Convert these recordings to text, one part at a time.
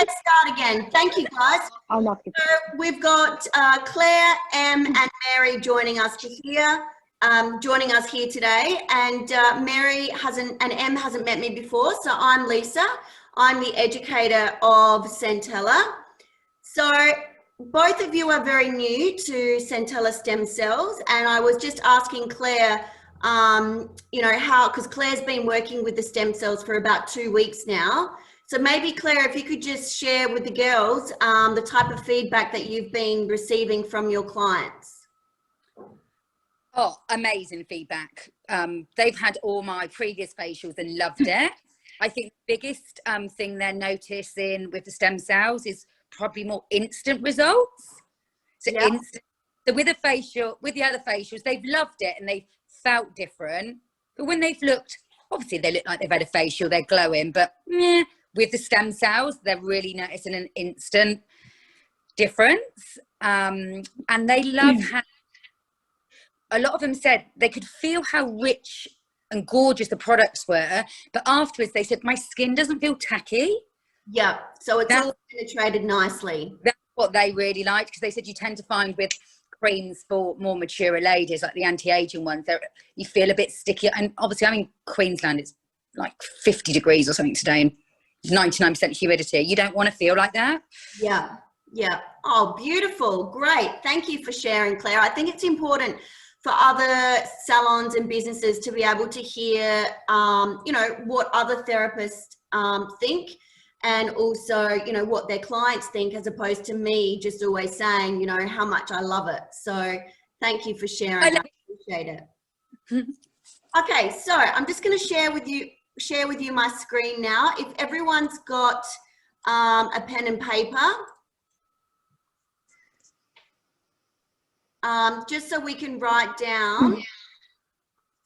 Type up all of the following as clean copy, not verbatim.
let's start again. Thank you, guys. So we've got Claire, M, and Mary joining us here. Today, and Mary hasn't, and M hasn't met me before. So I'm Lisa. I'm the educator of Centella. So both of you are very new to Centella Stem Cells, and I was just asking Claire, you know, how, because Claire's been working with the stem cells for about 2 weeks now. So maybe Claire, if you could just share with the girls the type of feedback that you've been receiving from your clients. Oh, amazing feedback. They've had all my previous facials and loved it. I think the biggest thing they're noticing with the stem cells is probably more instant results. So, Yeah. So with the other facials, they've loved it and they've felt different. But when they've looked, obviously they look like they've had a facial, they're glowing, but with the stem cells, they're really noticing an instant difference. And they love how, a lot of them said they could feel how rich and gorgeous the products were, but afterwards they said, my skin doesn't feel tacky. Yeah, so it's all penetrated nicely. That's what they really liked, because they said you tend to find with creams for more mature ladies, like the anti-aging ones, you feel a bit sticky. And obviously I'm in Queensland, it's like 50 degrees or something today and 99% humidity. You don't want to feel like that. Yeah. Yeah. Oh, beautiful. Great. Thank you for sharing, Claire. I think it's important for other salons and businesses to be able to hear, you know, what other therapists think, and also, you know, what their clients think, as opposed to me just always saying, you know, how much I love it. So thank you for sharing. I appreciate it. Okay, so I'm just going to share with you my screen now. If everyone's got a pen and paper, just so we can write down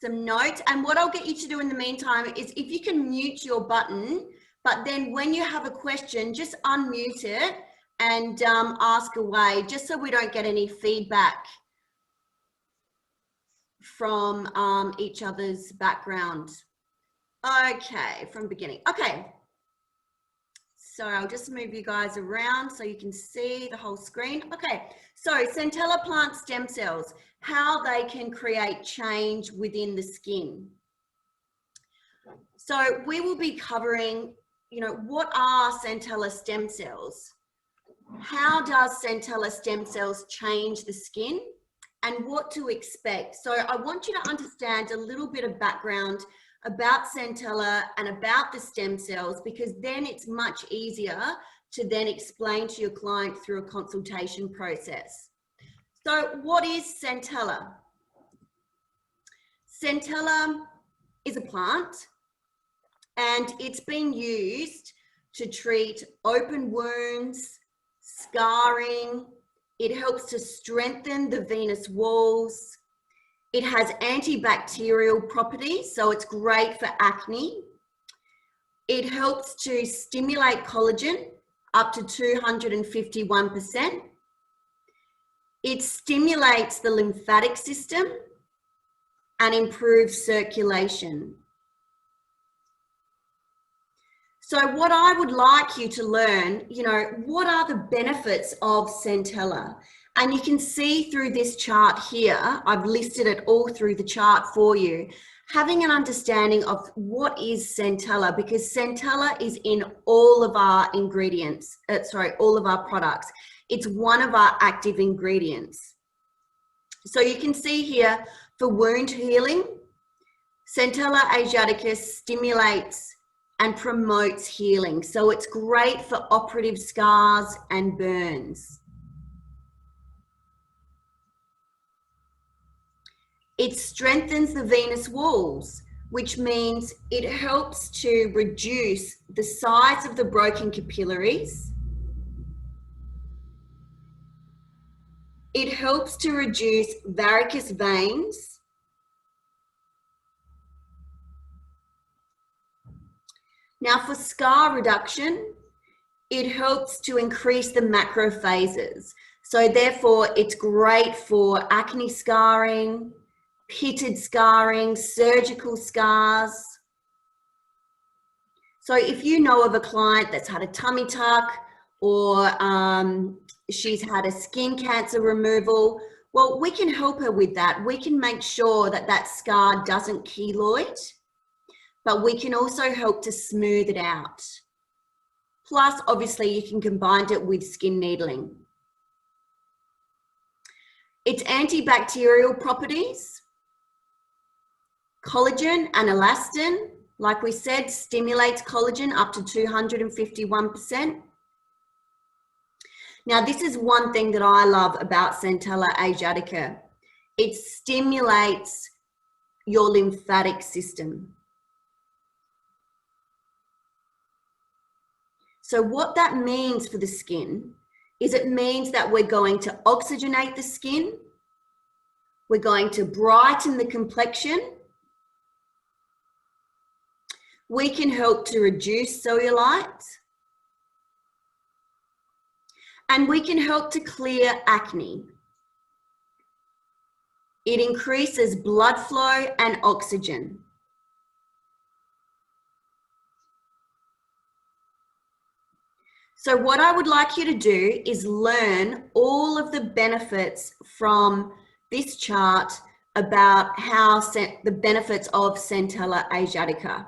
some notes. And what I'll get you to do in the meantime is, if you can mute your button, but then when you have a question, just unmute it and ask away, just so we don't get any feedback from each other's background. Okay, from beginning. Okay. So I'll just move you guys around so you can see the whole screen. Okay, so Centella plant stem cells, how they can create change within the skin. So we will be covering, you know, what are Centella stem cells? How does Centella stem cells change the skin? And what to expect. So I want you to understand a little bit of background about Centella and about the stem cells, because then it's much easier to then explain to your client through a consultation process. So what is Centella? Centella is a plant, and it's been used to treat open wounds, scarring. It helps to strengthen the venous walls. It has antibacterial properties, so it's great for acne. It helps to stimulate collagen up to 251%. It stimulates the lymphatic system and improves circulation. So what I would like you to learn, you know, what are the benefits of Centella? And you can see through this chart here, I've listed it all through the chart for you, having an understanding of what is Centella, because Centella is in all of our ingredients, all of our products. It's one of our active ingredients. So you can see here, for wound healing, Centella Asiaticus stimulates and promotes healing. So it's great for operative scars and burns. It strengthens the venous walls, which means it helps to reduce the size of the broken capillaries. It helps to reduce varicose veins. Now for scar reduction, it helps to increase the macrophases. So therefore it's great for acne scarring, pitted scarring, surgical scars. So if you know of a client that's had a tummy tuck or she's had a skin cancer removal, well, we can help her with that. We can make sure that that scar doesn't keloid, but we can also help to smooth it out. Plus, obviously, you can combine it with skin needling. Its antibacterial properties, collagen and elastin, like we said, stimulates collagen up to 251%. Now, this is one thing that I love about Centella Asiatica. It stimulates your lymphatic system. So what that means for the skin is it means that we're going to oxygenate the skin, we're going to brighten the complexion, we can help to reduce cellulite, and we can help to clear acne. It increases blood flow and oxygen. So what I would like you to do is learn all of the benefits from this chart about how the benefits of Centella Asiatica.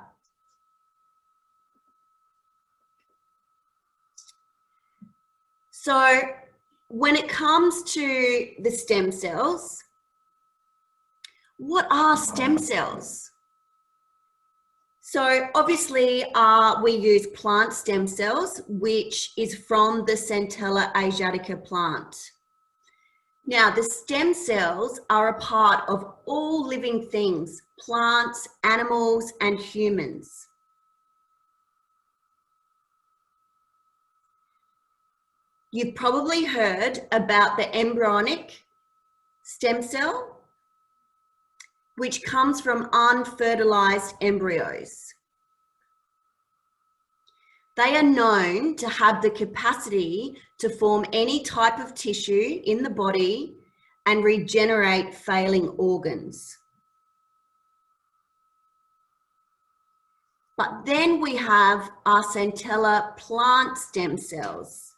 So when it comes to the stem cells, what are stem cells? So obviously we use plant stem cells, which is from the Centella Asiatica plant. Now, the stem cells are a part of all living things, plants, animals, and humans. You've probably heard about the embryonic stem cell, which comes from unfertilized embryos. They are known to have the capacity to form any type of tissue in the body and regenerate failing organs. But then we have our Centella plant stem cells,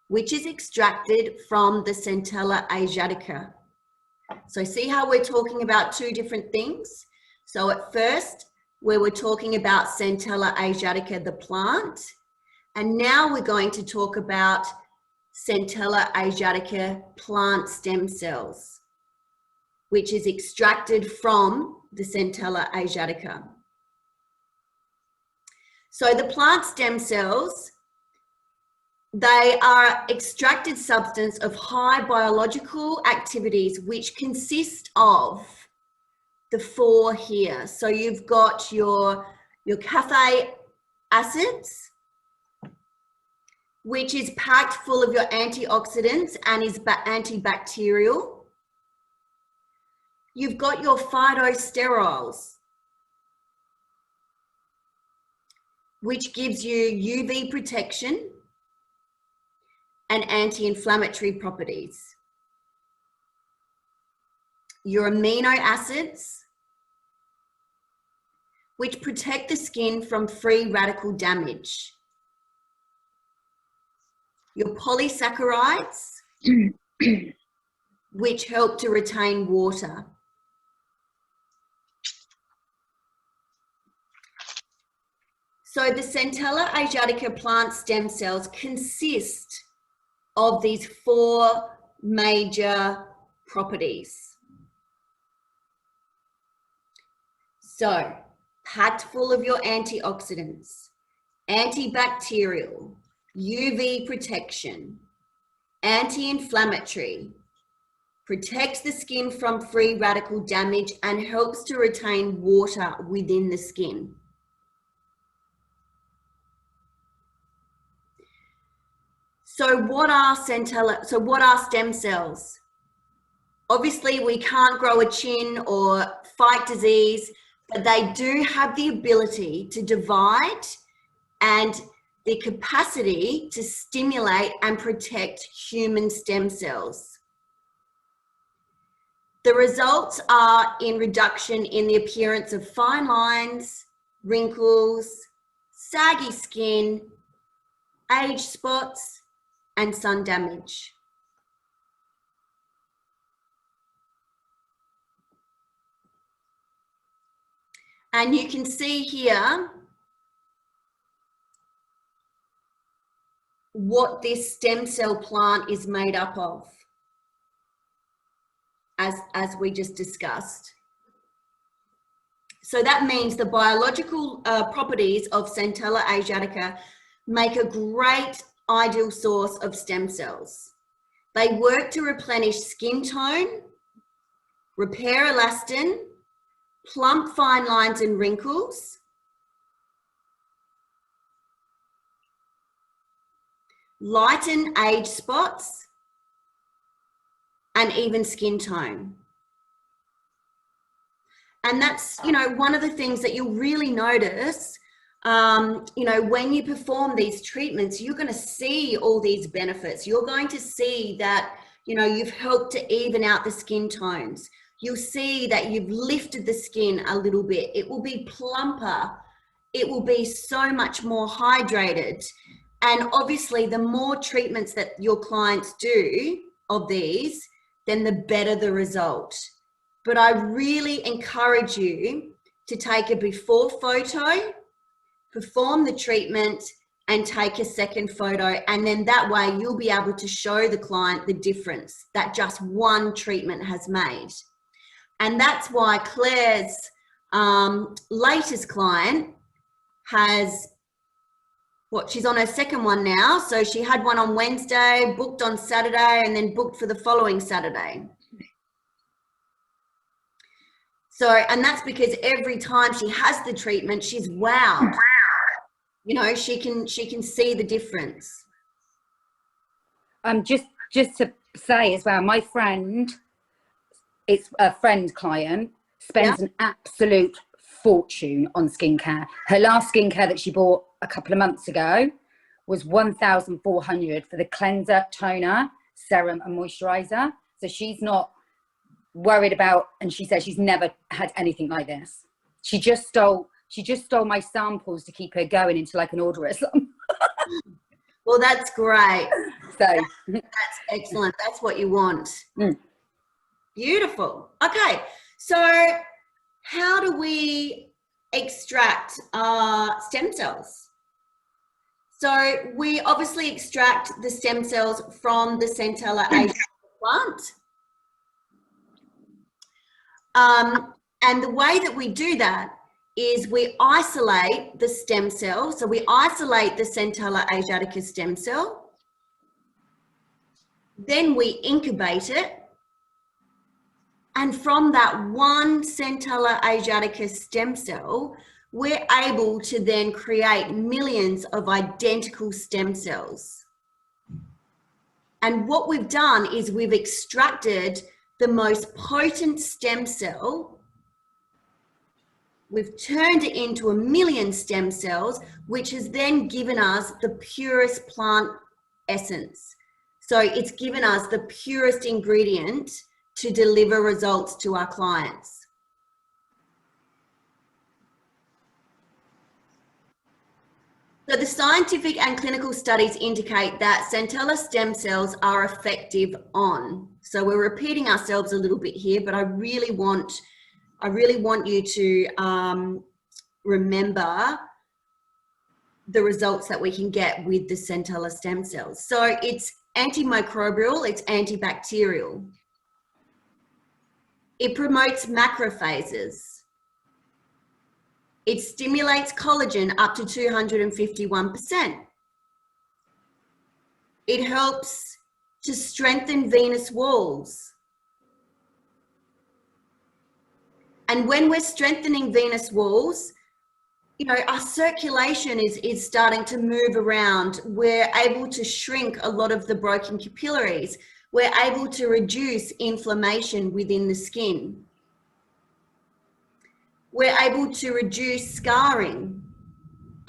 which is extracted from the Centella Asiatica. So see how we're talking about two different things? So at first, we were talking about Centella Asiatica, the plant, and now we're going to talk about Centella Asiatica plant stem cells, which is extracted from the Centella Asiatica. So the plant stem cells, they are extracted substance of high biological activities, which consist of the four here. So you've got your caffeine acids, which is packed full of your antioxidants and is antibacterial. You've got your phytosterols, which gives you UV protection and anti-inflammatory properties. Your amino acids, which protect the skin from free radical damage. Your polysaccharides, which help to retain water. So the Centella Asiatica plant stem cells consist of these four major properties. So, packed full of your antioxidants, antibacterial, UV protection, anti-inflammatory, protects the skin from free radical damage and helps to retain water within the skin. So what are stem cells? Obviously, we can't grow a chin or fight disease, but they do have the ability to divide and the capacity to stimulate and protect human stem cells. The results are in reduction in the appearance of fine lines, wrinkles, saggy skin, age spots, and sun damage. And you can see here what this stem cell plant is made up of, as we just discussed. So that means the biological properties of Centella Asiatica make a great ideal source of stem cells. They work to replenish skin tone, repair elastin, plump fine lines and wrinkles, lighten age spots, and even skin tone. And that's, you know, one of the things that you'll really notice, you know, when you perform these treatments, you're going to see all these benefits. You're going to see that, you know, you've helped to even out the skin tones. You'll see that you've lifted the skin a little bit. It will be plumper. It will be so much more hydrated. And obviously, the more treatments that your clients do of these, then the better the result. But I really encourage you to take a before photo, perform the treatment, and take a second photo. And then that way you'll be able to show the client the difference that just one treatment has made. And that's why Claire's latest client has, she's on her second one now. So she had one on Wednesday, booked on Saturday, and then booked for the following Saturday. So, and that's because every time she has the treatment, she's wowed. You know, she can see the difference. Just to say as well, my friend, it's a friend client, spends an absolute fortune on skincare. Her last skincare that she bought a couple of months ago was $1,400 for the cleanser, toner, serum, and moisturizer. So she's not worried about, and she says she's never had anything like this. She just stole my samples to keep her going until I can order her some. Well, that's great. So that's excellent. That's what you want. Beautiful. Okay, so how do we extract stem cells? So we obviously extract the stem cells from the Centella Asiatica plant. And the way that we do that is we isolate the stem cell. So we isolate the Centella Asiatica stem cell. Then we incubate it. And from that one Centella Asiatica stem cell, we're able to then create millions of identical stem cells. And what we've done is we've extracted the most potent stem cell. We've turned it into 1 million stem cells, which has then given us the purest plant essence. So it's given us the purest ingredient to deliver results to our clients. So the scientific and clinical studies indicate that Centella stem cells are effective on. So we're repeating ourselves a little bit here, but I really want you to remember the results that we can get with the Centella stem cells. So it's antimicrobial, it's antibacterial. It promotes macrophages. It stimulates collagen up to 251%. It helps to strengthen venous walls. And when we're strengthening venous walls, you know, our circulation is starting to move around. We're able to shrink a lot of the broken capillaries. We're able to reduce inflammation within the skin. We're able to reduce scarring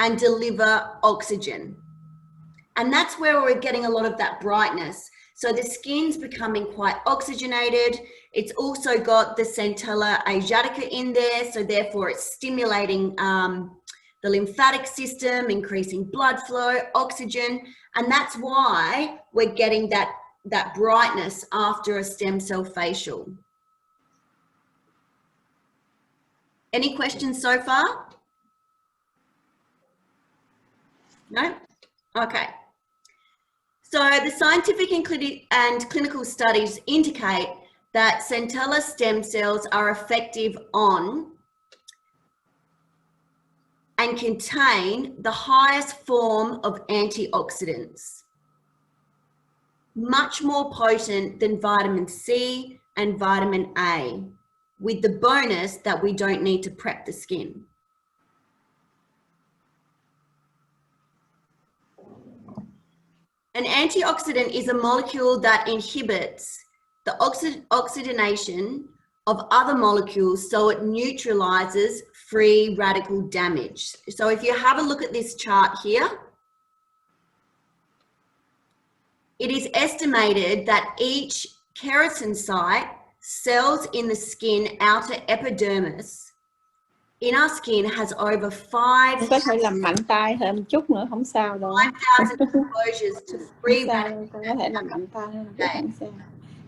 and deliver oxygen. And that's where we're getting a lot of that brightness. So the skin's becoming quite oxygenated. It's also got the Centella Asiatica in there, so therefore it's stimulating the lymphatic system, increasing blood flow, oxygen, and that's why we're getting that brightness after a stem cell facial. Any questions so far? No? Okay. So the scientific and clinical studies indicate that Centella stem cells are effective on and contain the highest form of antioxidants, much more potent than vitamin C and vitamin A, with the bonus that we don't need to prep the skin. An antioxidant is a molecule that inhibits the oxidation of other molecules, so it neutralizes free radical damage. So if you have a look at this chart here, it is estimated that each keratinocyte cells in the skin outer epidermis in our skin has over 5,000 có thể làm mạnh tay hơn một chút nữa, không sao đâu. 5,000 exposures to free radical damage. Có thể làm mạnh tay hơn một chút, không sao.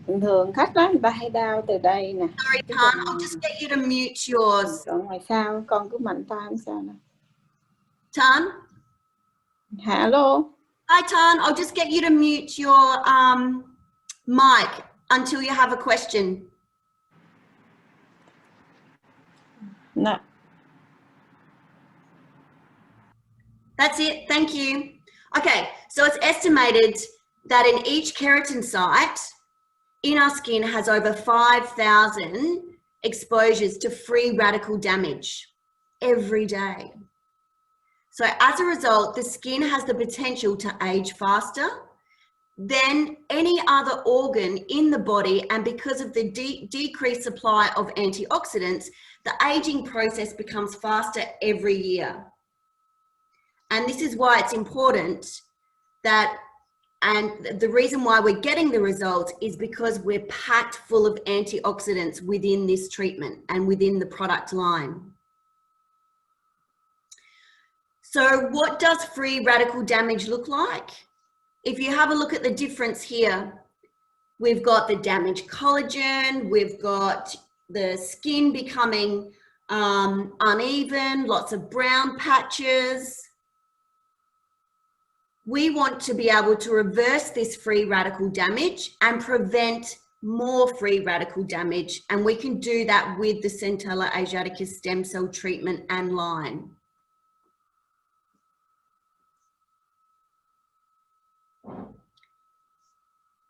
Thường thường khách đó người ta hay đau từ đây nè. Sorry, Tan, I'll just get you to mute yours. Còn ngoài sau con cứ mạnh tay không sao đâu. Tan? Hello. Hi, Tan. I'll just get you to mute your mic until you have a question. No. That's it. Thank you. Okay, so it's estimated that in each keratinocyte in our skin has over 5,000 exposures to free radical damage every day. So as a result, the skin has the potential to age faster than any other organ in the body, and because of the decreased supply of antioxidants, the aging process becomes faster every year. And this is why it's important that, and the reason why we're getting the results is because we're packed full of antioxidants within this treatment and within the product line. So what does free radical damage look like? If you have a look at the difference here, we've got the damaged collagen, we've got the skin becoming uneven, lots of brown patches. We want to be able to reverse this free radical damage and prevent more free radical damage. And we can do that with the Centella Asiaticus stem cell treatment and line.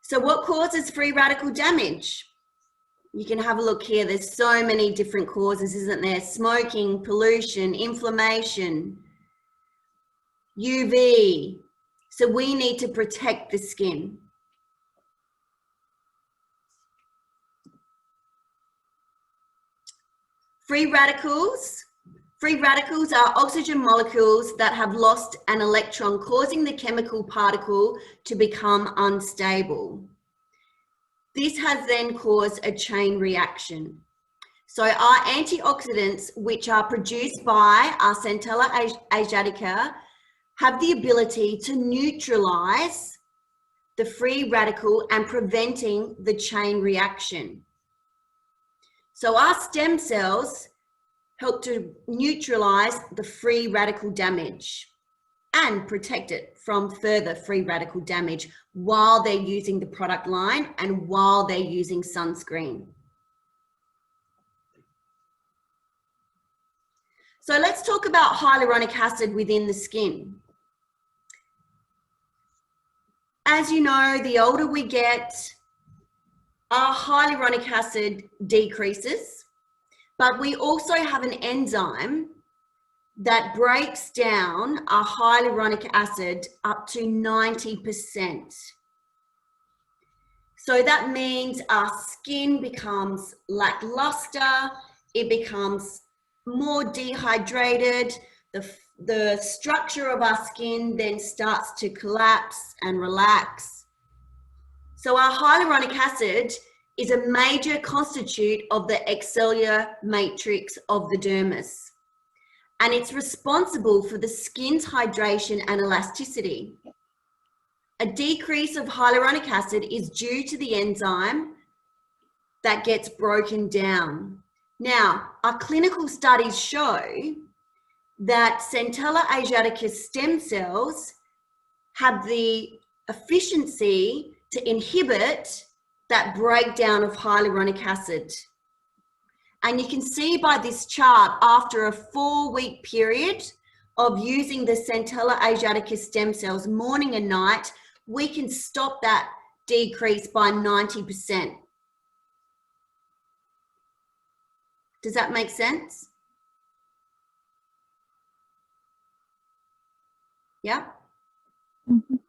So what causes free radical damage? You can have a look here. There's so many different causes, isn't there? Smoking, pollution, inflammation, UV. So we need to protect the skin. Free radicals. Free radicals are oxygen molecules that have lost an electron, causing the chemical particle to become unstable. This has then caused a chain reaction. So our antioxidants, which are produced by our Centella Asiatica, have the ability to neutralize the free radical and preventing the chain reaction. So our stem cells help to neutralize the free radical damage and protect it from further free radical damage while they're using the product line and while they're using sunscreen. So let's talk about hyaluronic acid within the skin. As you know, the older we get, our hyaluronic acid decreases, but we also have an enzyme that breaks down our hyaluronic acid up to 90%. So that means our skin becomes lackluster, it becomes more dehydrated, the structure of our skin then starts to collapse and relax. So our hyaluronic acid is a major constituent of the excellular matrix of the dermis. and it's responsible for the skin's hydration and elasticity. A decrease of hyaluronic acid is due to the enzyme that gets broken down. Now, our clinical studies show that Centella Asiaticus stem cells have the efficiency to inhibit that breakdown of hyaluronic acid. And you can see by this chart, after a 4-week period of using the Centella Asiaticus stem cells morning and night, we can stop that decrease by 90%. Does that make sense? Yeah. Mhm.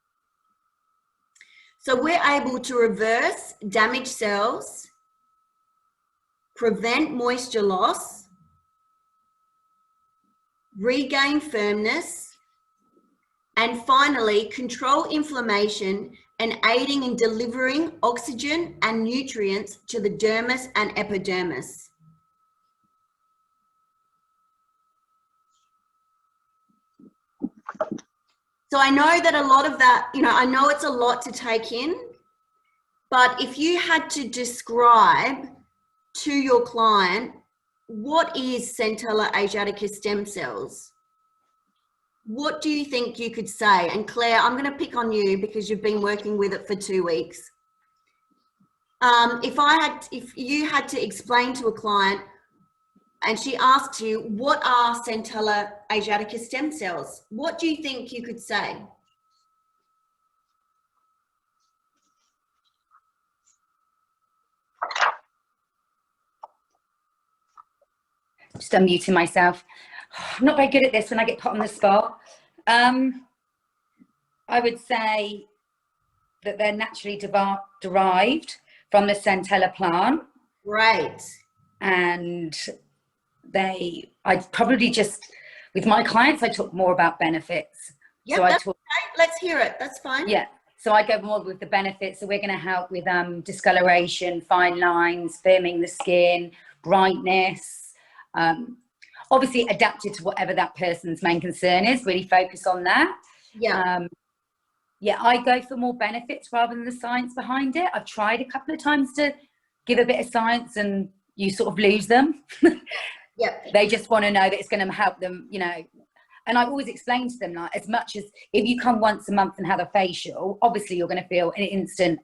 So we're able to reverse damaged cells, prevent moisture loss, regain firmness, and finally control inflammation and aiding in delivering oxygen and nutrients to the dermis and epidermis. So I know that a lot of that, I know it's a lot to take in, but if you had to describe to your client, what is Centella Asiaticus stem cells? What do you think you could say? And Claire, I'm going to pick on you because you've been working with it for 2 weeks. If you had to explain to a client and she asks you, what are Centella Asiaticus stem cells? What do you think you could say? Just unmuting myself. I'm not very good at this when I get put on the spot. I would say that they're naturally derived from the Centella plant. Right. And I'd probably just, with my clients, I talk more about benefits. Yeah, so that's okay. Let's hear it. That's fine. Yeah. So I go more with the benefits. So we're going to help with discoloration, fine lines, firming the skin, brightness, obviously adapted to whatever that person's main concern is, really focus on that. Yeah. Yeah, I go for more benefits rather than the science behind it. I've tried a couple of times to give a bit of science and you sort of lose them. Yep. They just want to know that it's going to help them, and I always explain to them, like, as much as if you come once a month and have a facial, obviously you're going to feel an instant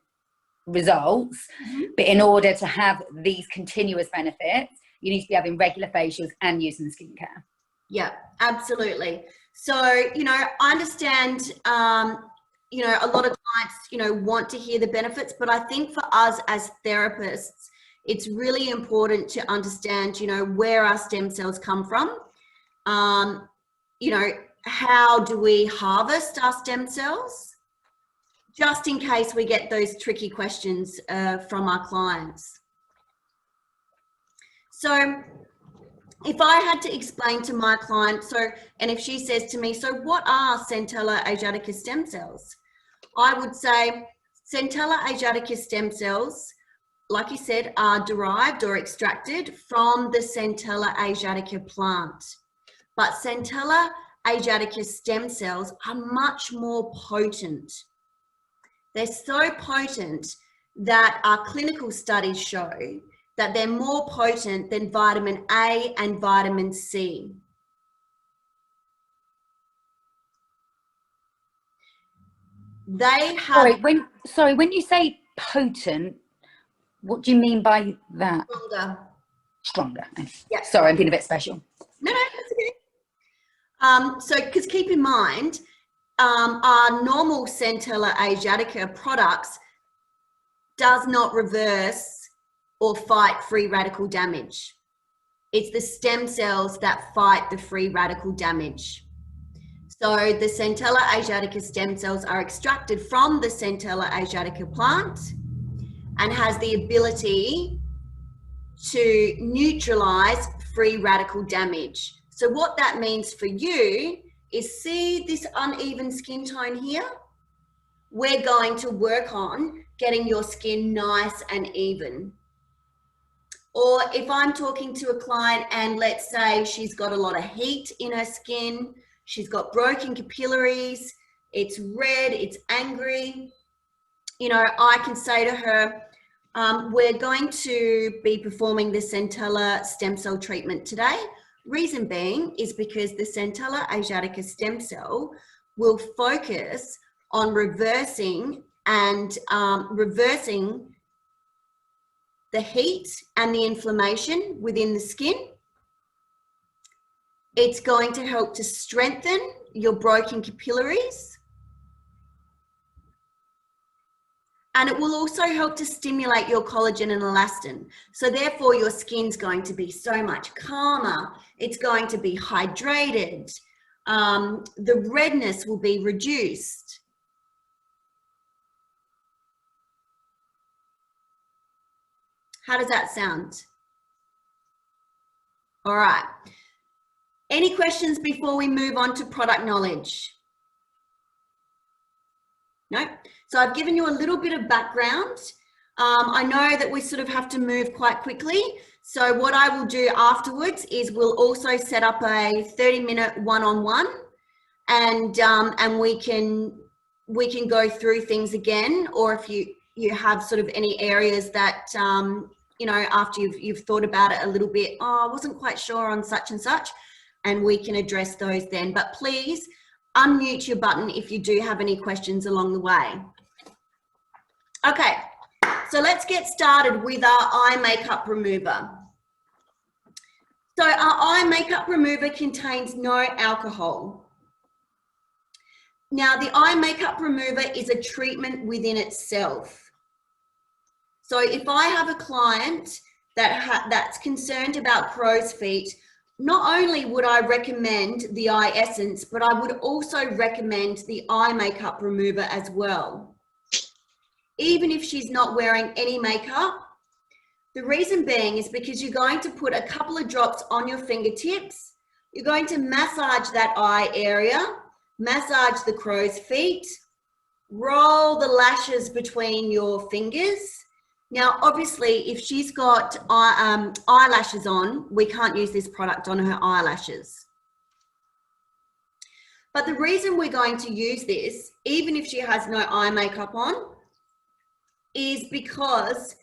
results, but in order to have these continuous benefits, you need to be having regular facials and using the skincare. Yeah, absolutely. So, I understand, a lot of clients, want to hear the benefits, but I think for us as therapists, it's really important to understand, where our stem cells come from. How do we harvest our stem cells? Just in case we get those tricky questions from our clients. So if I had to explain to my client, and if she says to me, so what are Centella Asiaticus stem cells? I would say Centella Asiaticus stem cells, like you said, are derived or extracted from the Centella Asiatica plant. But Centella Asiaticus stem cells are much more potent. They're so potent that our clinical studies show that they're more potent than vitamin A and vitamin C. They have... Sorry, when you say potent, what do you mean by that? Stronger. Stronger. Yeah. Sorry, I'm being a bit special. No, that's okay. So, because keep in mind, our normal Centella Asiatica products does not reverse or fight free radical damage. It's the stem cells that fight the free radical damage. So the Centella Asiatica stem cells are extracted from the Centella Asiatica plant and has the ability to neutralize free radical damage. So what that means for you is, see this uneven skin tone here? We're going to work on getting your skin nice and even. Or if I'm talking to a client and let's say she's got a lot of heat in her skin, she's got broken capillaries, it's red, it's angry, you know, I can say to her, we're going to be performing the Centella stem cell treatment today. Reason being is because the Centella Asiatica stem cell will focus on reversing the heat and the inflammation within the skin. It's going to help to strengthen your broken capillaries. And it will also help to stimulate your collagen and elastin. So therefore your skin's going to be so much calmer. It's going to be hydrated. The redness will be reduced. How does that sound? All right. Any questions before we move on to product knowledge? No? So I've given you a little bit of background. I know that we sort of have to move quite quickly. So what I will do afterwards is we'll also set up a 30-minute one-on-one, and we can go through things again, or if you have sort of any areas that you know, after you've thought about it a little bit, oh, I wasn't quite sure on such and such, and we can address those then. But please unmute your button if you do have any questions along the way. Okay, so let's get started with our eye makeup remover. So our eye makeup remover contains no alcohol. Now, the eye makeup remover is a treatment within itself. So if I have a client that's concerned about crow's feet, not only would I recommend the eye essence, but I would also recommend the eye makeup remover as well. Even if she's not wearing any makeup. The reason being is because you're going to put a couple of drops on your fingertips. You're going to massage that eye area, massage the crow's feet, roll the lashes between your fingers. Now, obviously, if she's got eyelashes on, we can't use this product on her eyelashes. But the reason we're going to use this, even if she has no eye makeup on, is because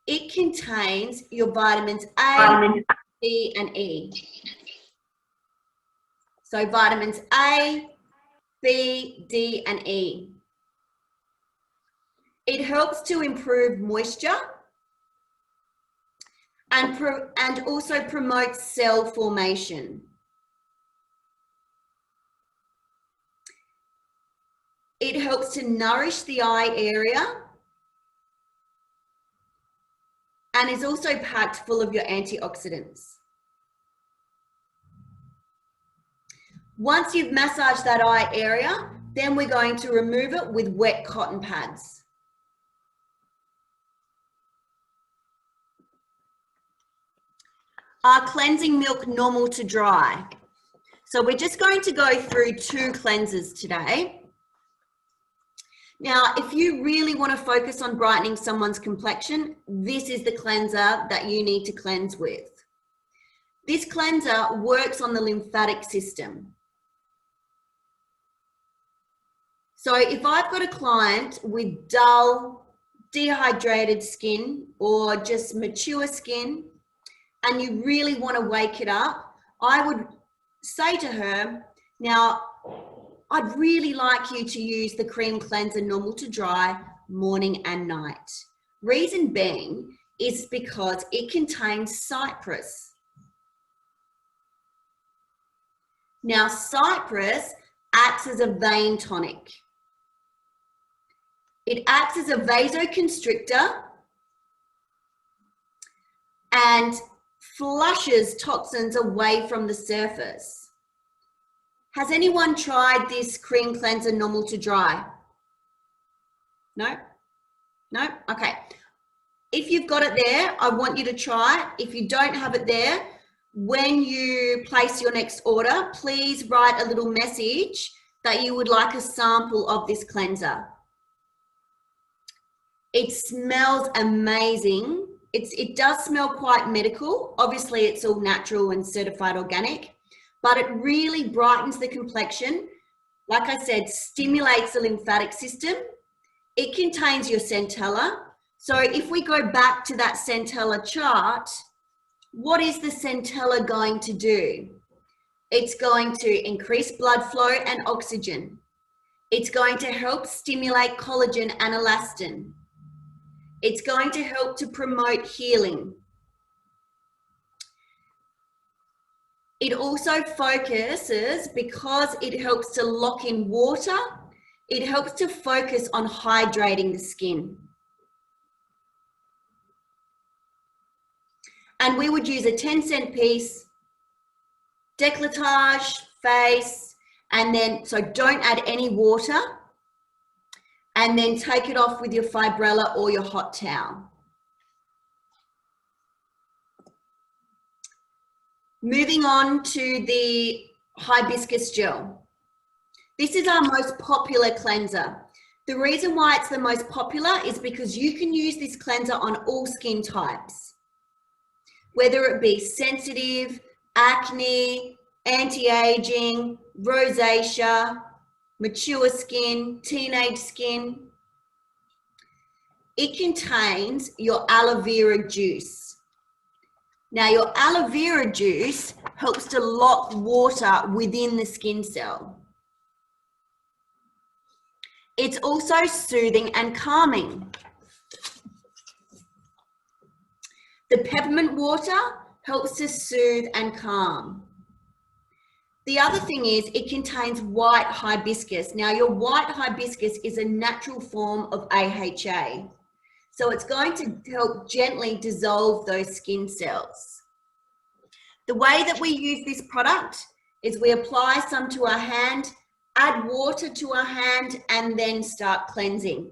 it contains your vitamins A, B, and E. So vitamins A, B, D, and E. It helps to improve moisture and also promotes cell formation. It helps to nourish the eye area and is also packed full of your antioxidants. Once you've massaged that eye area, then we're going to remove it with wet cotton pads. Are cleansing milk normal to dry? So we're just going to go through 2 cleansers today. Now, if you really want to focus on brightening someone's complexion, this is the cleanser that you need to cleanse with. This cleanser works on the lymphatic system. So if I've got a client with dull, dehydrated skin or just mature skin, and you really want to wake it up, I would say to her, now, I'd really like you to use the cream cleanser normal to dry morning and night. Reason being is because it contains cypress. Now, cypress acts as a vein tonic. It acts as a vasoconstrictor and flushes toxins away from the surface. Has anyone tried this cream cleanser normal to dry? No? No? Okay. If you've got it there, I want you to try it. If you don't have it there, when you place your next order, please write a little message that you would like a sample of this cleanser. It smells amazing it does smell quite medical. Obviously, it's all natural and certified organic, but it really brightens the complexion. Like I said, stimulates the lymphatic system. It contains your centella. So if we go back to that centella chart, what is the centella going to do? It's going to increase blood flow and oxygen. It's going to help stimulate collagen and elastin. It's going to help to promote healing. It also focuses, because it helps to lock in water, it helps to focus on hydrating the skin. And we would use a 10-cent piece, decolletage, face, and then, so don't add any water, and then take it off with your fibrella or your hot towel. Moving on to the Hibiscus Gel. This is our most popular cleanser. The reason why it's the most popular is because you can use this cleanser on all skin types, whether it be sensitive, acne, anti-aging, rosacea, mature skin, teenage skin. It contains your aloe vera juice. Now, your aloe vera juice helps to lock water within the skin cell. It's also soothing and calming. The peppermint water helps to soothe and calm. The other thing is it contains white hibiscus. Now, your white hibiscus is a natural form of AHA. So it's going to help gently dissolve those skin cells. The way that we use this product is we apply some to our hand, add water to our hand, and then start cleansing.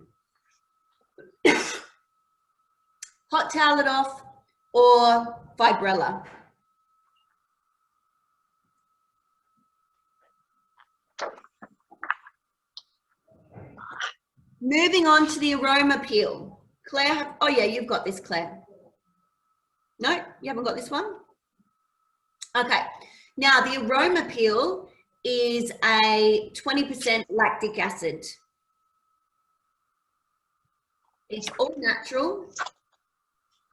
Hot towel it off or fibrella. Moving on to the aroma peel. Claire, oh yeah, you've got this, Claire. No, you haven't got this one? Okay, now the aroma peel is a 20% lactic acid. It's all natural.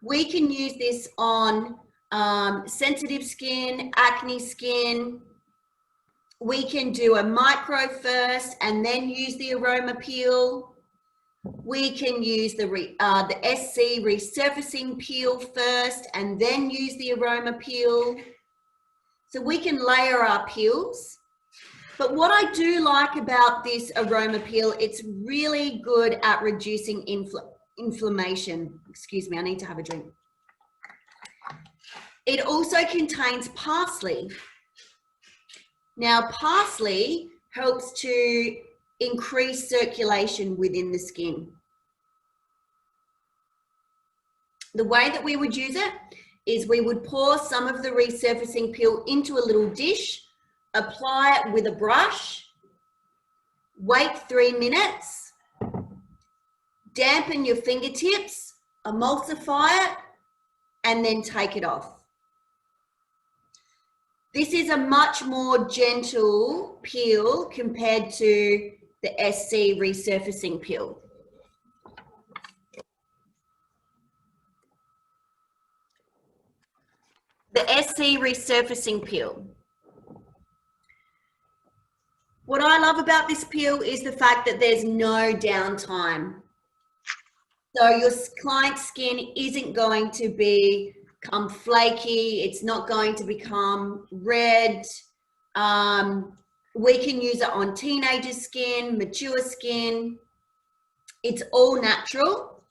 We can use this on sensitive skin, acne skin. We can do a micro first and then use the aroma peel. We can use the SC resurfacing peel first and then use the aroma peel. So we can layer our peels. But what I do like about this aroma peel, it's really good at reducing inflammation. Excuse me, I need to have a drink. It also contains parsley. Now, parsley helps to increase circulation within the skin. The way that we would use it is we would pour some of the resurfacing peel into a little dish, apply it with a brush, wait 3 minutes, dampen your fingertips, emulsify it, and then take it off. This is a much more gentle peel compared to the SC resurfacing peel. The SC resurfacing peel. What I love about this peel is the fact that there's no downtime. So your client's skin isn't going to become flaky. It's not going to become red. We can use it on teenager skin, mature skin. It's all natural.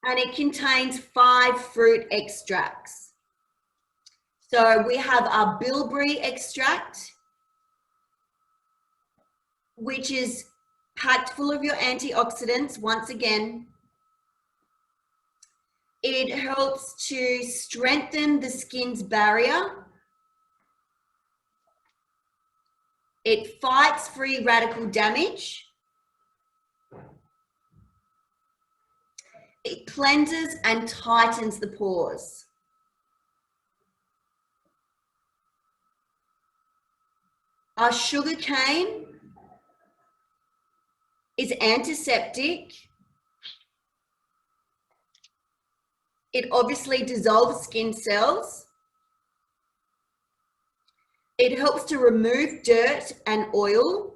And it contains 5 fruit extracts. So we have our bilberry extract, which is packed full of your antioxidants. Once again, it helps to strengthen the skin's barrier. It fights free radical damage. It cleanses and tightens the pores. Our sugar cane is antiseptic. It obviously dissolves skin cells. It helps to remove dirt and oil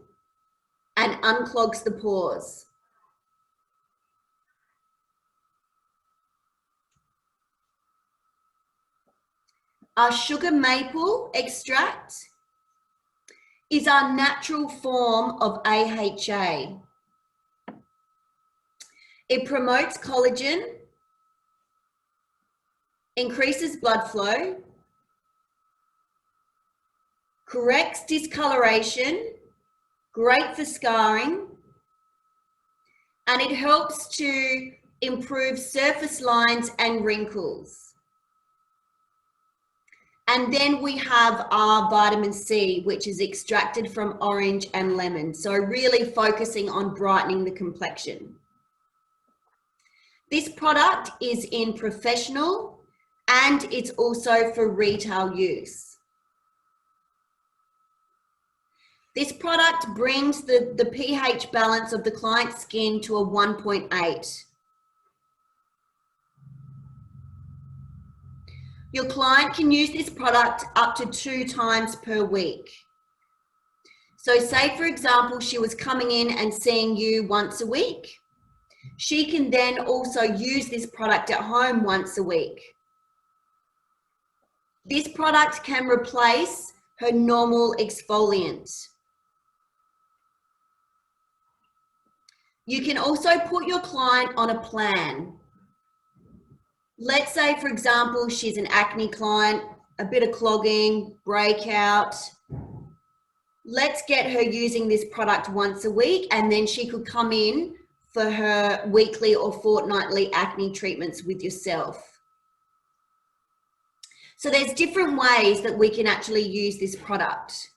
and unclogs the pores. Our sugar maple extract is our natural form of AHA. It promotes collagen, increases blood flow, corrects discoloration, great for scarring, and it helps to improve surface lines and wrinkles. And then we have our vitamin C, which is extracted from orange and lemon. So really focusing on brightening the complexion. This product is in professional and it's also for retail use. This product brings the pH balance of the client's skin to a 1.8. Your client can use this product up to 2 times per week. So say, for example, she was coming in and seeing you once a week. She can then also use this product at home once a week. This product can replace her normal exfoliant. You can also put your client on a plan. Let's say, for example, she's an acne client, a bit of clogging, breakout. Let's get her using this product once a week, and then she could come in for her weekly or fortnightly acne treatments with yourself. So there's different ways that we can actually use this product.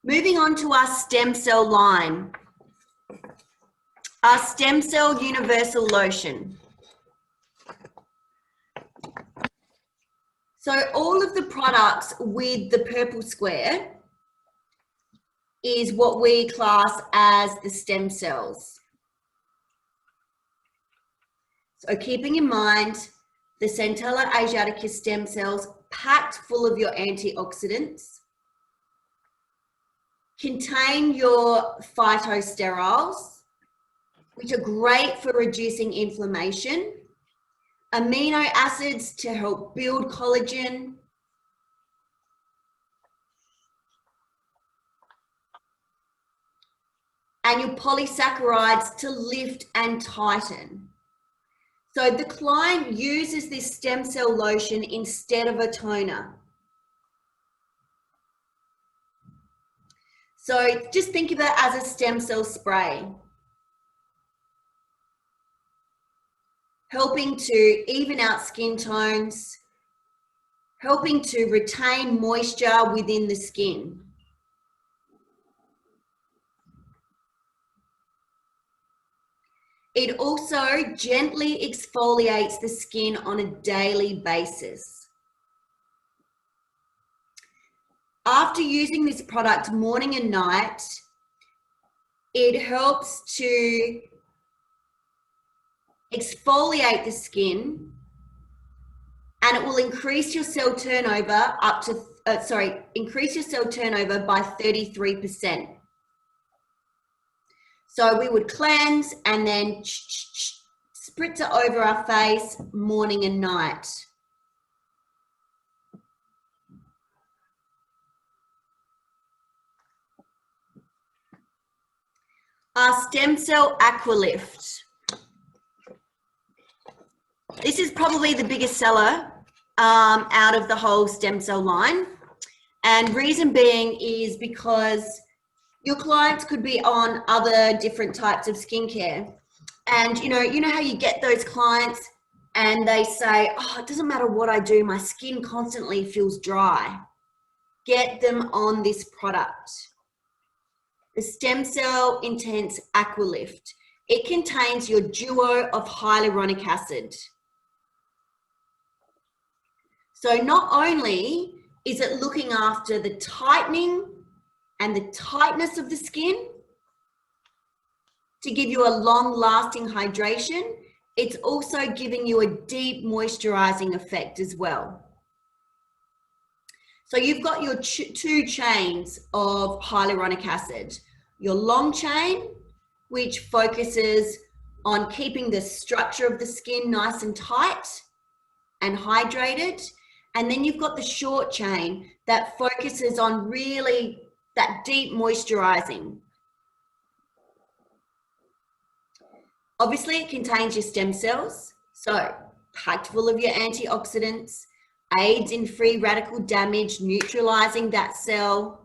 Moving on to our stem cell line. Our Stem Cell Universal Lotion. So all of the products with the purple square is what we class as the stem cells. So keeping in mind the Centella Asiaticus stem cells packed full of your antioxidants, contain your phytosterols, which are great for reducing inflammation, amino acids to help build collagen, and your polysaccharides to lift and tighten. So the client uses this stem cell lotion instead of a toner. So just think of it as a stem cell spray, helping to even out skin tones, helping to retain moisture within the skin. It also gently exfoliates the skin on a daily basis. After using this product morning and night, it helps to exfoliate the skin, and it will increase your cell turnover up to, increase your cell turnover by 33%. So we would cleanse and then spritz it over our face morning and night. Our stem cell Aqualift. This is probably the biggest seller out of the whole stem cell line. And reason being is because your clients could be on other different types of skincare. And you know how you get those clients and they say, oh, it doesn't matter what I do, my skin constantly feels dry. Get them on this product. the Stem Cell Intense Aqualift. It contains your duo of hyaluronic acid. So not only is it looking after the tightening and the tightness of the skin to give you a long-lasting hydration, it's also giving you a deep moisturizing effect as well. So you've got your two chains of hyaluronic acid. Your long chain, which focuses on keeping the structure of the skin nice and tight and hydrated. And then you've got the short chain that focuses on really that deep moisturizing. Obviously, it contains your stem cells, so packed full of your antioxidants, aids in free radical damage, neutralizing that cell.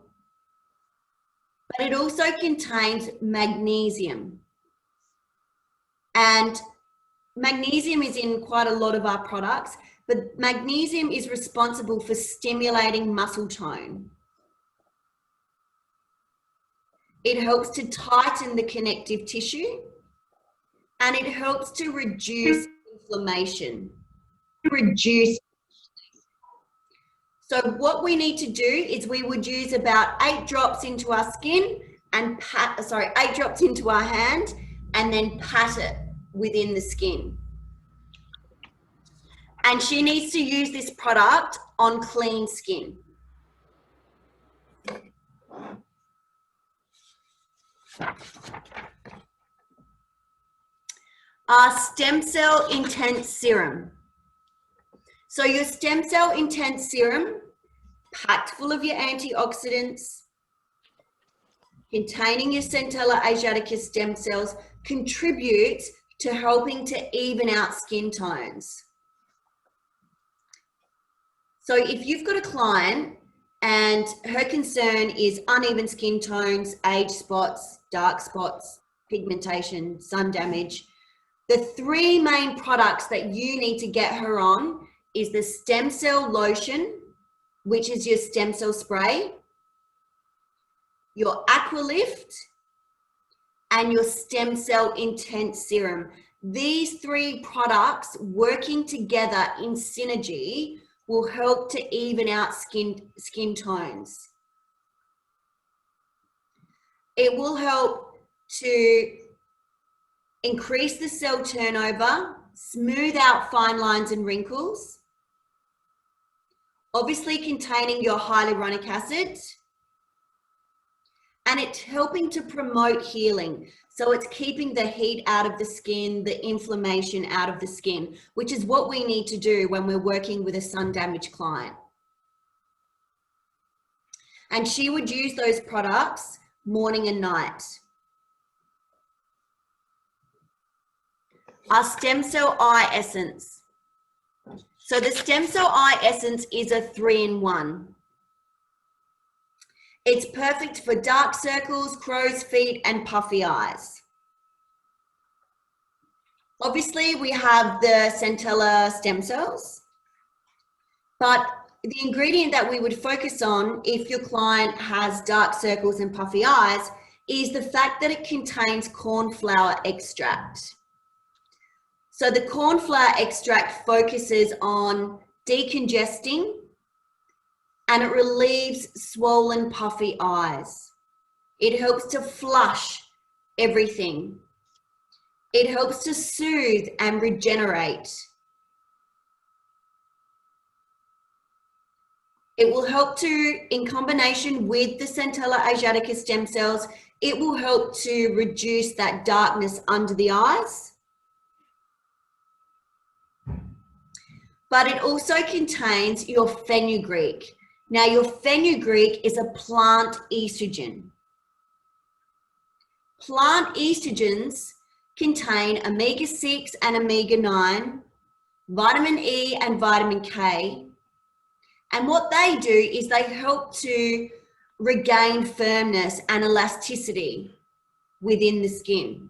But it also contains magnesium. And magnesium is in quite a lot of our products, but magnesium is responsible for stimulating muscle tone. It helps to tighten the connective tissue, and it helps to reduce inflammation. So what we need to do is we would use about 8 drops into our skin and 8 drops into our hand, and then pat it within the skin. And she needs to use this product on clean skin. Our Stem Cell Intense Serum. So your Stem Cell Intense Serum, packed full of your antioxidants, containing your Centella Asiaticus stem cells, contributes to helping to even out skin tones. So if you've got a client and her concern is uneven skin tones, age spots, dark spots, pigmentation, sun damage, the 3 main products that you need to get her on is the Stem Cell Lotion, which is your stem cell spray, your Aqualift, and your Stem Cell Intense Serum. These 3 products working together in synergy will help to even out skin tones. It will help to increase the cell turnover, smooth out fine lines and wrinkles, obviously containing your hyaluronic acid, and it's helping to promote healing. So it's keeping the heat out of the skin, the inflammation out of the skin, which is what we need to do when we're working with a sun damaged client. And she would use those products morning and night. Our Stem Cell Eye Essence. So the Stem Cell Eye Essence is a 3-in-1. It's perfect for dark circles, crow's feet, and puffy eyes. Obviously, we have the Centella Stem Cells, but the ingredient that we would focus on if your client has dark circles and puffy eyes is the fact that it contains corn flour extract. So the corn flour extract focuses on decongesting, and it relieves swollen, puffy eyes. It helps to flush everything. It helps to soothe and regenerate. It will help to, in combination with the Centella Asiaticus stem cells, it will help to reduce that darkness under the eyes. But it also contains your fenugreek. Now, your fenugreek is a plant estrogen. Plant estrogens contain omega-6 and omega-9, vitamin E and vitamin K. And what they do is they help to regain firmness and elasticity within the skin.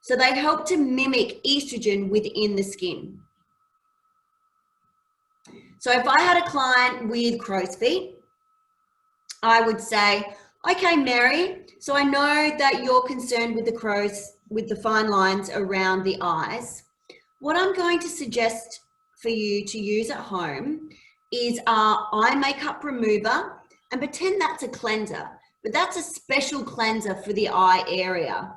So they help to mimic estrogen within the skin. So if I had a client with crow's feet, I would say, Okay, Mary, so I know that you're concerned with the fine lines around the eyes. What I'm going to suggest for you to use at home is our eye makeup remover, and pretend that's a cleanser, but that's a special cleanser for the eye area.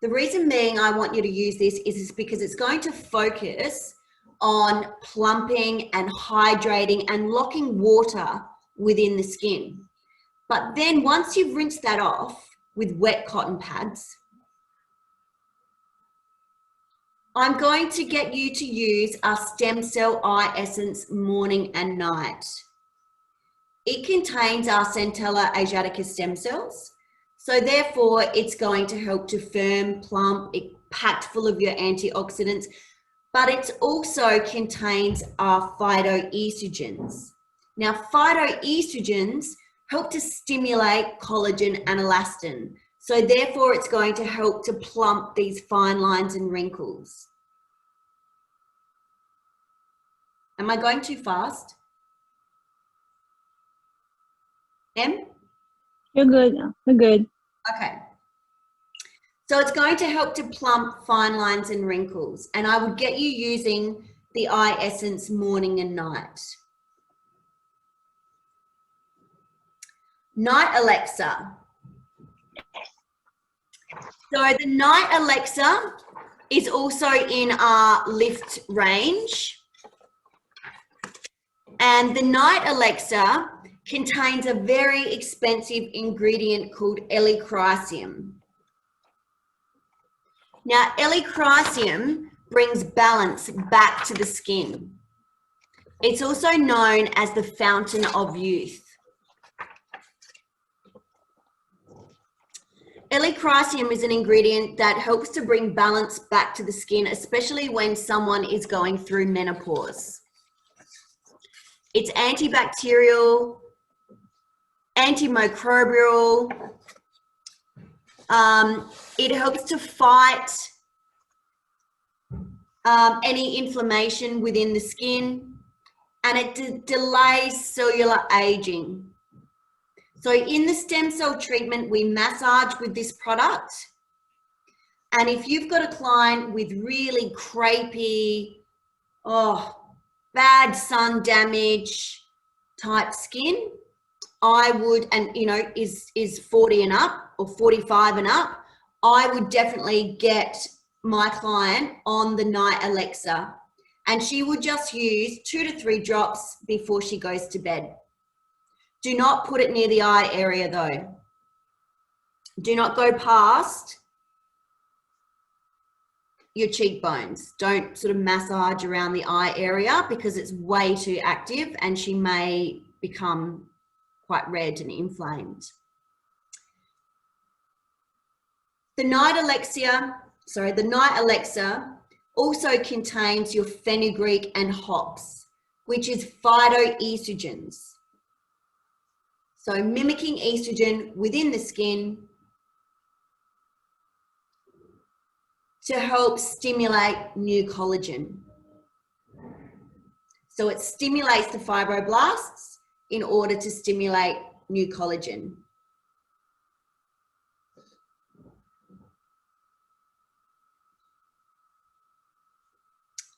The reason being I want you to use this is because it's going to focus on plumping and hydrating and locking water within the skin. But then once you've rinsed that off with wet cotton pads, I'm going to get you to use our Stem Cell Eye Essence morning and night. It contains our Centella Asiaticus stem cells. So therefore it's going to help to firm, plump, it packed full of your antioxidants, but it also contains our phytoestrogens. Now phytoestrogens help to stimulate collagen and elastin. So therefore it's going to help to plump these fine lines and wrinkles. Am I going too fast? Em? You're good. You're good. Okay. So it's going to help to plump fine lines and wrinkles. And I would get you using the Eye Essence morning and night. Night Alexa. So the Night Alexa is also in our Lift range. And the Night Alexa contains a very expensive ingredient called L-Chrysum. Now, L-Chrysum brings balance back to the skin. It's also known as the fountain of youth. L-Chrysum is an ingredient that helps to bring balance back to the skin, especially when someone is going through menopause. It's antibacterial, antimicrobial. It helps to fight any inflammation within the skin, and it delays cellular aging. So in the stem cell treatment, we massage with this product. And if you've got a client with really crepey, bad sun damage type skin, I would, and you know, is 40 and up or 45 and up, I would definitely get my client on the Night Alexa, and she would just use 2 to 3 drops before she goes to bed. Do not put it near the eye area though. Do not go past your cheekbones. Don't sort of massage around the eye area because it's way too active and she may become quite red and inflamed. The Night Alexa also contains your fenugreek and hops, which is phytoestrogens. So mimicking estrogen within the skin to help stimulate new collagen. So it stimulates the fibroblasts in order to stimulate new collagen.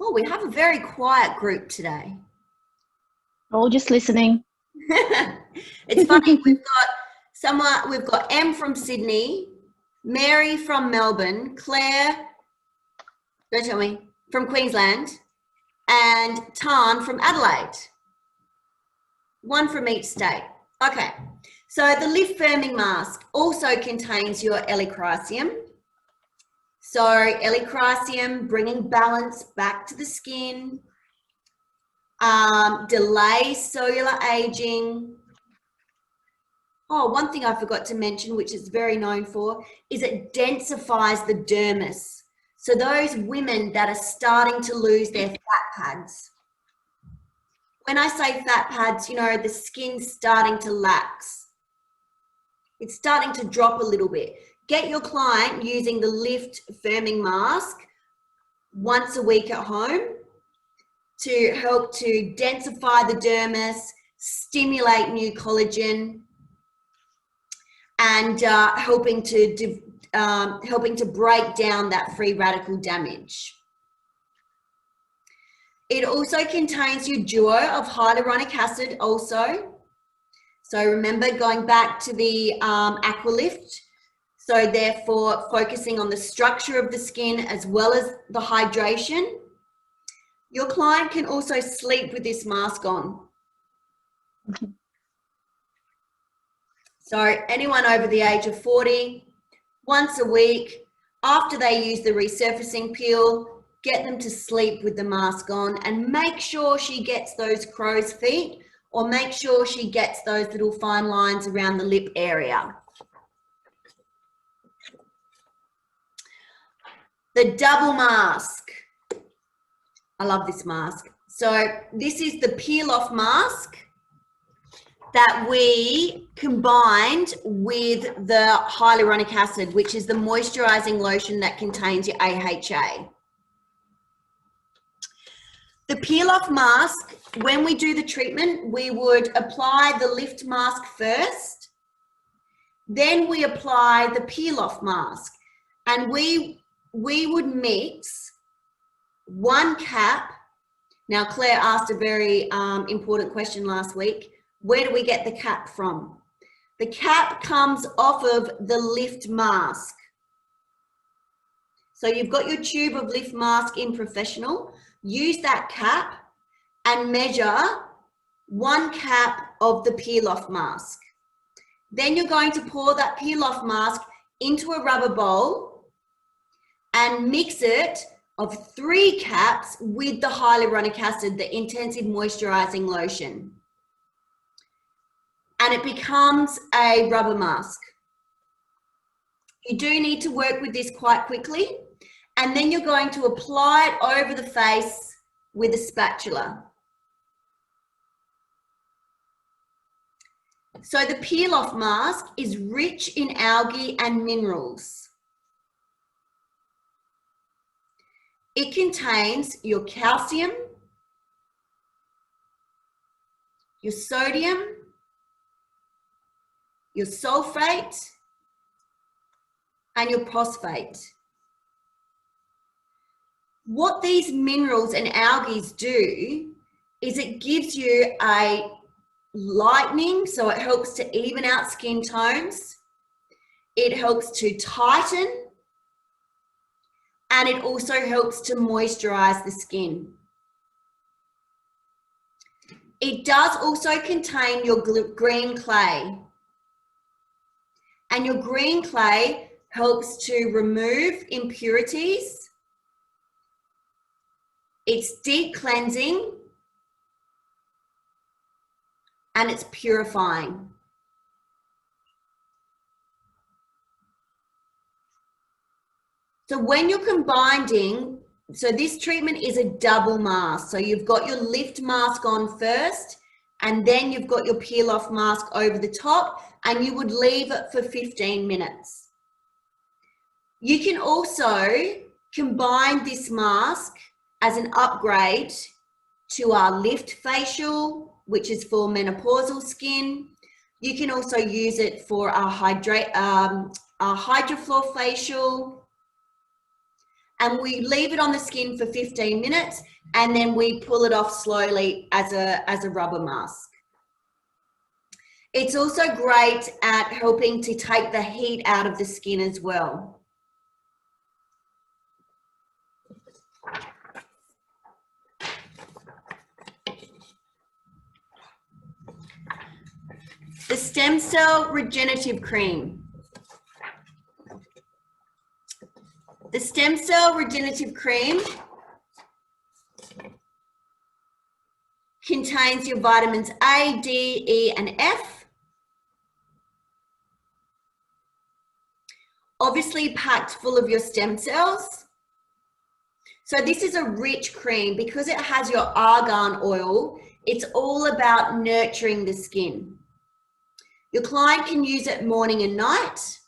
Oh, we have a very quiet group today. Oh, just listening. It's funny, we've got Em from Sydney, Mary from Melbourne, Claire, don't tell me, from Queensland, and Tan from Adelaide. One from each state. Okay, so the Lift Firming Mask also contains your L-Chrysum. So L-Chrysum bringing balance back to the skin, delays cellular aging. Oh, one thing I forgot to mention, which it's very known for, is it densifies the dermis. So those women that are starting to lose their fat pads. When I say fat pads, you know, the skin's starting to lax. It's starting to drop a little bit. Get your client using the Lift Firming Mask once a week at home to help to densify the dermis, stimulate new collagen. and helping to break down that free radical damage. It also contains your duo of hyaluronic acid also. So remember, going back to the Aqualift, so therefore focusing on the structure of the skin as well as the hydration. Your client can also sleep with this mask on. So anyone over the age of 40, once a week, after they use the resurfacing peel, get them to sleep with the mask on, and make sure she gets those crow's feet, or make sure she gets those little fine lines around the lip area. The double mask. I love this mask. So this is the peel off mask that we combined with the hyaluronic acid, which is the moisturizing lotion that contains your AHA. The peel off mask, when we do the treatment, we would apply the lift mask first, then we apply the peel off mask, and we would mix 1 cap. Now, Claire asked a very important question last week. Where do we get the cap from? The cap comes off of the lift mask. So you've got your tube of lift mask in Professional. Use that cap and measure 1 cap of the peel off mask. Then you're going to pour that peel off mask into a rubber bowl and mix it of 3 caps with the hyaluronic acid, the intensive moisturizing lotion. And it becomes a rubber mask. You do need to work with this quite quickly, and then you're going to apply it over the face with a spatula. So the peel off mask is rich in algae and minerals. It contains your calcium, your sodium, your sulfate, and your phosphate. What these minerals and algae do is it gives you a lightening, so it helps to even out skin tones. It helps to tighten, and it also helps to moisturize the skin. It does also contain your green clay, and your green clay helps to remove impurities. It's deep cleansing, and it's purifying. So when you're combining, so this treatment is a double mask. So you've got your lift mask on first, and then you've got your peel off mask over the top, and you would leave it for 15 minutes. You can also combine this mask as an upgrade to our lift facial, which is for menopausal skin. You can also use it for our hydrofloor facial. And we leave it on the skin for 15 minutes, and then we pull it off slowly as a rubber mask. It's also great at helping to take the heat out of the skin as well. The Stem Cell Regenerative Cream. The Stem Cell Regenerative Cream contains your vitamins A, D, E, and F. Obviously packed full of your stem cells. So this is a rich cream because it has your argan oil. It's all about nurturing the skin. Your client can use it morning and night,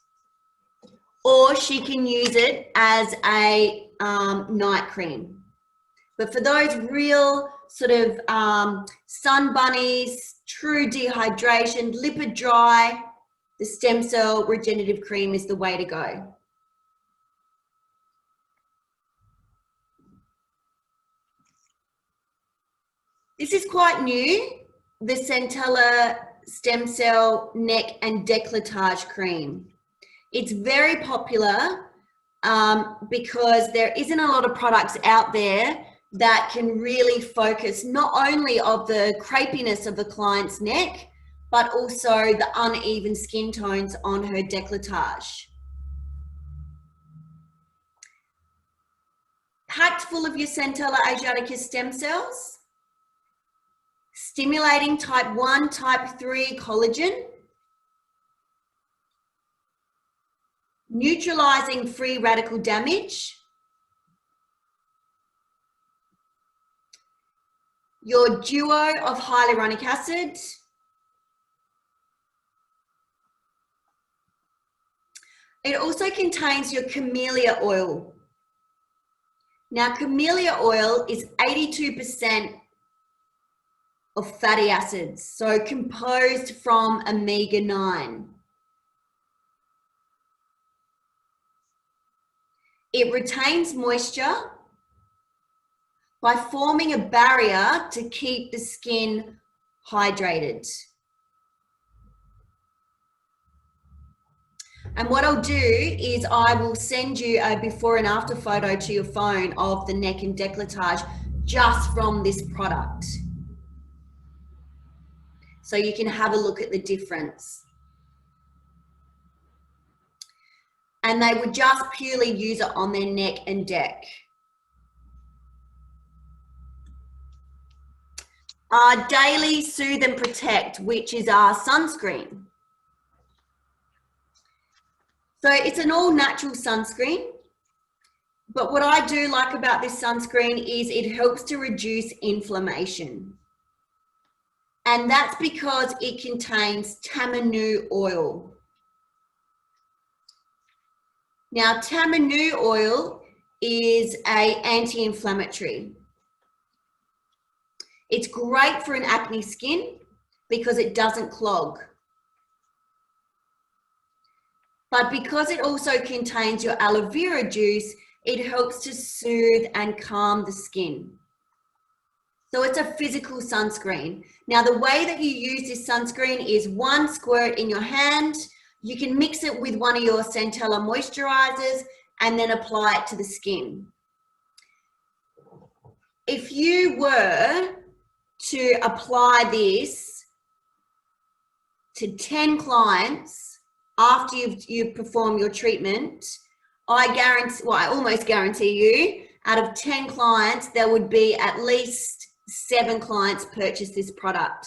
or she can use it as a night cream. But for those real sort of sun bunnies, true dehydration, lipid dry, the stem cell regenerative cream is the way to go. This is quite new, the Centella Stem Cell Neck and Decolletage Cream. It's very popular because there isn't a lot of products out there that can really focus not only of the crepiness of the client's neck, but also the uneven skin tones on her décolletage. Packed full of your Centella Asiaticus stem cells, stimulating type 1, type 3 collagen, neutralizing free radical damage, your duo of hyaluronic acid, it also contains your camellia oil. Now, camellia oil is 82% of fatty acids, so composed from omega-9. It retains moisture by forming a barrier to keep the skin hydrated. And what I'll do is I will send you a before and after photo to your phone of the neck and décolletage just from this product. So you can have a look at the difference. And they would just purely use it on their neck and deck. Our Daily Soothe and Protect, which is our sunscreen. So it's an all natural sunscreen, but what I do like about this sunscreen is it helps to reduce inflammation. And that's because it contains tamanu oil. Now, tamanu oil is an anti-inflammatory. It's great for an acne skin because it doesn't clog. But because it also contains your aloe vera juice, it helps to soothe and calm the skin. So it's a physical sunscreen. Now, the way that you use this sunscreen is 1 squirt in your hand. You can mix it with one of your Centella moisturizers and then apply it to the skin. If you were to apply this to 10 clients after you've performed your treatment, I guarantee, well, I almost guarantee you, out of 10 clients, there would be at least 7 clients purchase this product.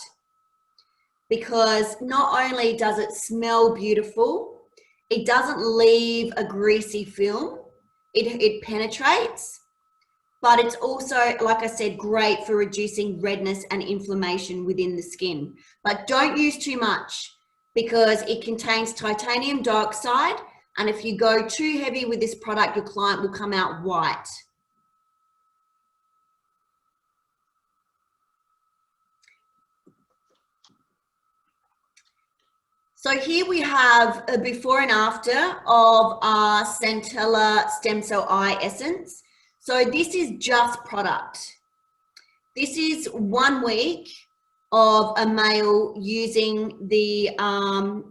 Because not only does it smell beautiful, it doesn't leave a greasy film, it penetrates, but it's also, like I said, great for reducing redness and inflammation within the skin. But don't use too much because it contains titanium dioxide, and if you go too heavy with this product, your client will come out white. So here we have a before and after of our Centella Stem Cell Eye Essence. So this is just product. This is 1 week of a male using the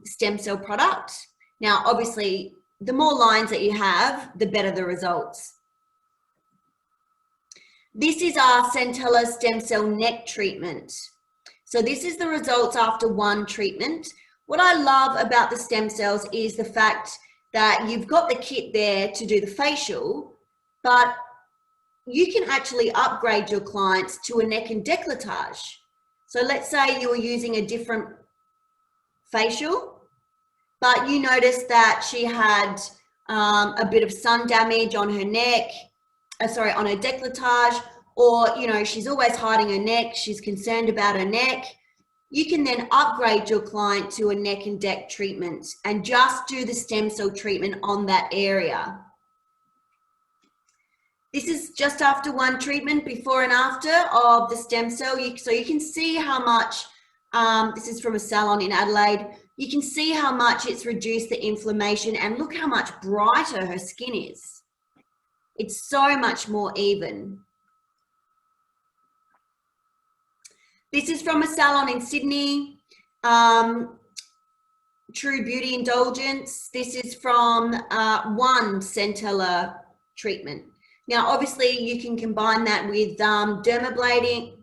stem cell product. Now, obviously, the more lines that you have, the better the results. This is our Centella Stem Cell Neck treatment. So this is the results after 1 treatment. What I love about the stem cells is the fact that you've got the kit there to do the facial, but you can actually upgrade your clients to a neck and décolletage. So let's say you were using a different facial, but you noticed that she had a bit of sun damage on her neck, on her décolletage, or, you know, she's always hiding her neck, she's concerned about her neck. You can then upgrade your client to a neck and deck treatment and just do the stem cell treatment on that area. This is just after 1 treatment, before and after of the stem cell. So you can see how much, this is from a salon in Adelaide. You can see how much it's reduced the inflammation, and look how much brighter her skin is. It's so much more even. This is from a salon in Sydney, True Beauty Indulgence. This is from one Centella treatment. Now, obviously, you can combine that with dermaplaning.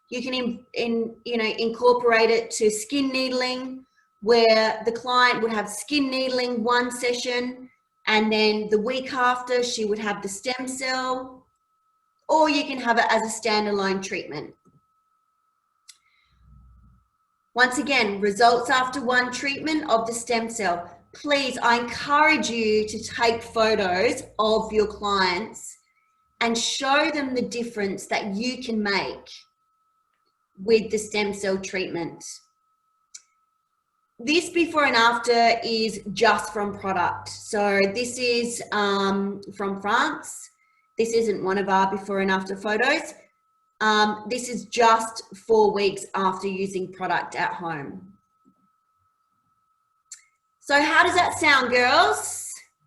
You can incorporate it to skin needling, where the client would have skin needling one session, and then the week after she would have the stem cell, or you can have it as a standalone treatment. Once again, results after one treatment of the stem cell. Please, I encourage you to take photos of your clients and show them the difference that you can make with the stem cell treatment. This before and after is just from product. So this is from France. This isn't one of our before and after photos. This is just 4 weeks after using product at home. So how does that sound, girls?